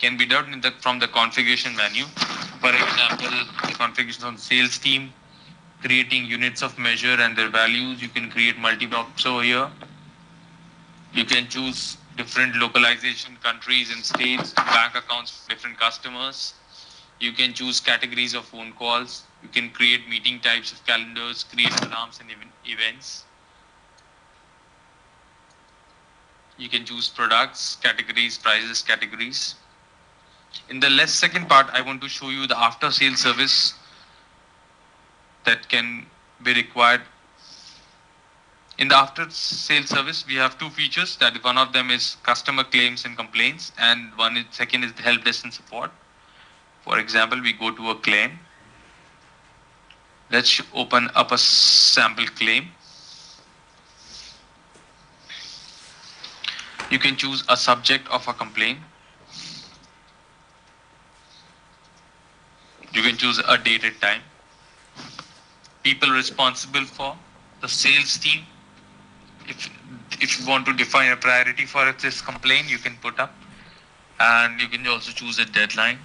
can be done from the configuration menu. For example, the configuration on sales team, creating units of measure and their values. You can create multi-blocks over here. You can choose different localization countries and states, bank accounts for different customers. You can choose categories of phone calls. You can create meeting types of calendars, create alarms and events. You can choose products, categories, prices, categories. In the second part, I want to show you the after sales service that can be required. In the after sales service, we have two features. That one of them is customer claims and complaints, and second is the help desk and support. For example, we go to a claim. Let's open up a sample claim. You can choose a subject of a complaint. You can choose a date and time. People responsible for the sales team. If you want to define a priority for this complaint, you can put up, and you can also choose a deadline.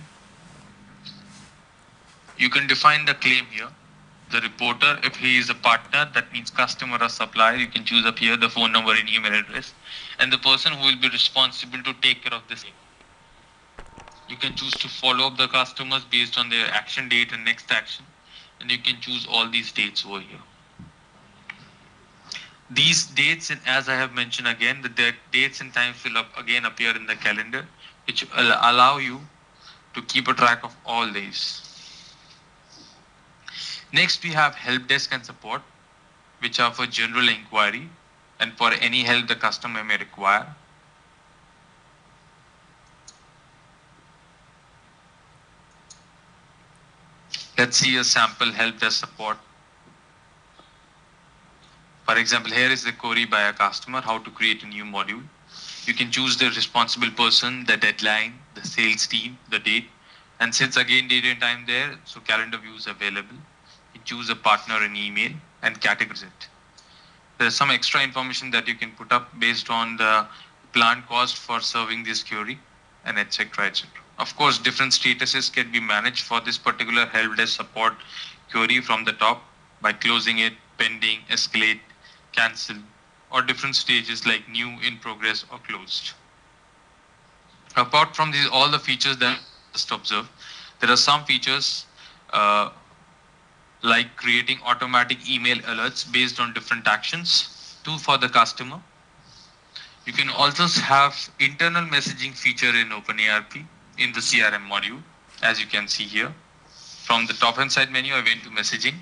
You can define the claim here. The reporter, if he is a partner, that means customer or supplier, you can choose up here the phone number and email address, and the person who will be responsible to take care of this. You can choose to follow up the customers based on their action date and next action, and you can choose all these dates over here. These dates, and as I have mentioned again, the dates and times will appear in the calendar, which will allow you to keep a track of all these. Next, we have help desk and support, which are for general inquiry and for any help the customer may require. Let's see a sample help desk support. For example, here is the query by a customer, how to create a new module. You can choose the responsible person, the deadline, the sales team, the date, and since again date and time there, so calendar view is available. You choose a partner and email and categorize it. There is some extra information that you can put up based on the planned cost for serving this query, and etc. etc. Of course, different statuses can be managed for this particular help desk support query from the top by closing it, pending, escalate, cancel, or different stages like new, in progress, or closed. Apart from these, all the features that I just observed, there are some features like creating automatic email alerts based on different actions for the customer. You can also have internal messaging feature in OpenERP in the CRM module, as you can see here. From the top hand side menu, I went to messaging.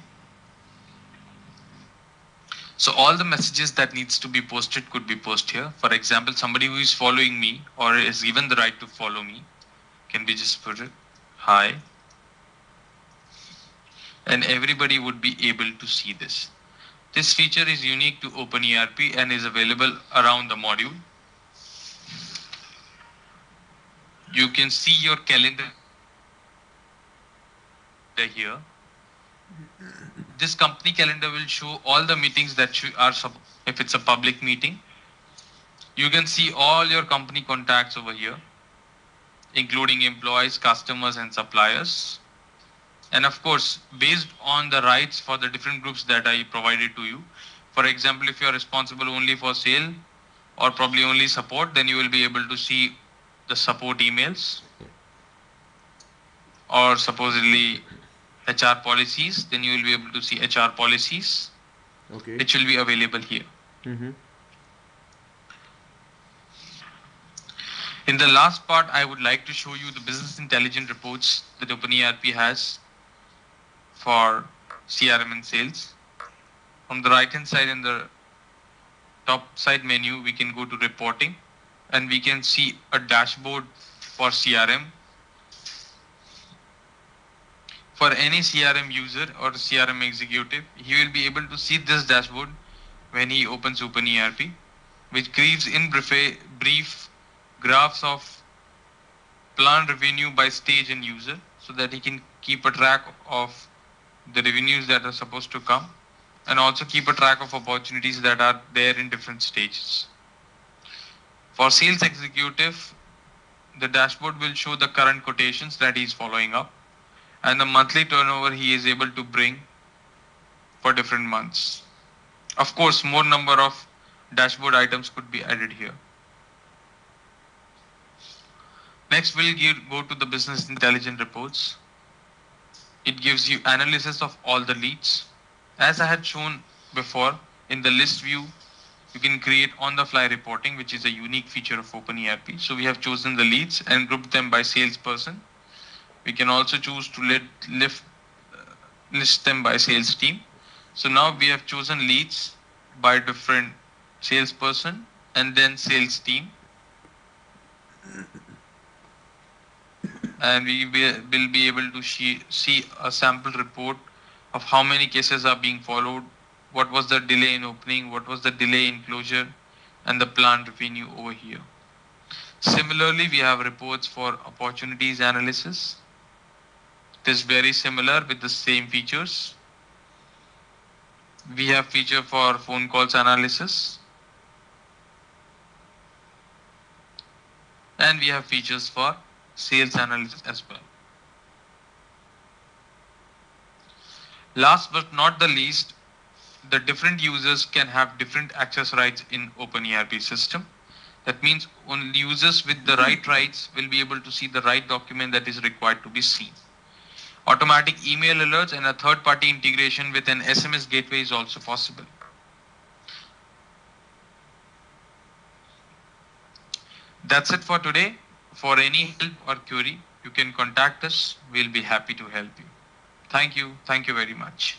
So all the messages that needs to be posted could be posted here. For example, somebody who is following me or is given the right to follow me can be just put it, hi. And everybody would be able to see this. This feature is unique to OpenERP and is available around the module. You can see your calendar here. This company calendar will show all the meetings that are, if it's a public meeting. You can see all your company contacts over here, including employees, customers, and suppliers. And of course, based on the rights for the different groups that I provided to you. For example, if you are responsible only for sale or probably only support, then you will be able to see the support emails, or supposedly HR policies, then you will be able to see HR policies, okay, which will be available here. In the last part, I would like to show you the business intelligence reports that OpenERP has for CRM and sales. From the right hand side in the top side menu, we can go to reporting and we can see a dashboard for CRM. For any CRM user or CRM executive, he will be able to see this dashboard when he opens OpenERP, which gives in brief graphs of planned revenue by stage and user, so that he can keep a track of the revenues that are supposed to come and also keep a track of opportunities that are there in different stages. For sales executive, the dashboard will show the current quotations that he is following up and the monthly turnover he is able to bring for different months. Of course, more number of dashboard items could be added here. Next, we'll go to the business intelligence reports. It gives you analysis of all the leads. As I had shown before, in the list view, you can create on-the-fly reporting, which is a unique feature of OpenERP. So we have chosen the leads and grouped them by salesperson. We can also choose to list them by sales team. So now we have chosen leads by different salesperson and then sales team. And we will be able to see a sample report of how many cases are being followed, what was the delay in opening, what was the delay in closure, and the planned revenue over here. Similarly, we have reports for opportunities analysis. It is very similar with the same features. We have feature for phone calls analysis. And we have features for sales analysis as well. Last but not the least, the different users can have different access rights in OpenERP system. That means only users with the right rights will be able to see the right document that is required to be seen. Automatic email alerts and a third-party integration with an SMS gateway is also possible. That's it for today. For any help or query, you can contact us. We'll be happy to help you. Thank you. Thank you very much.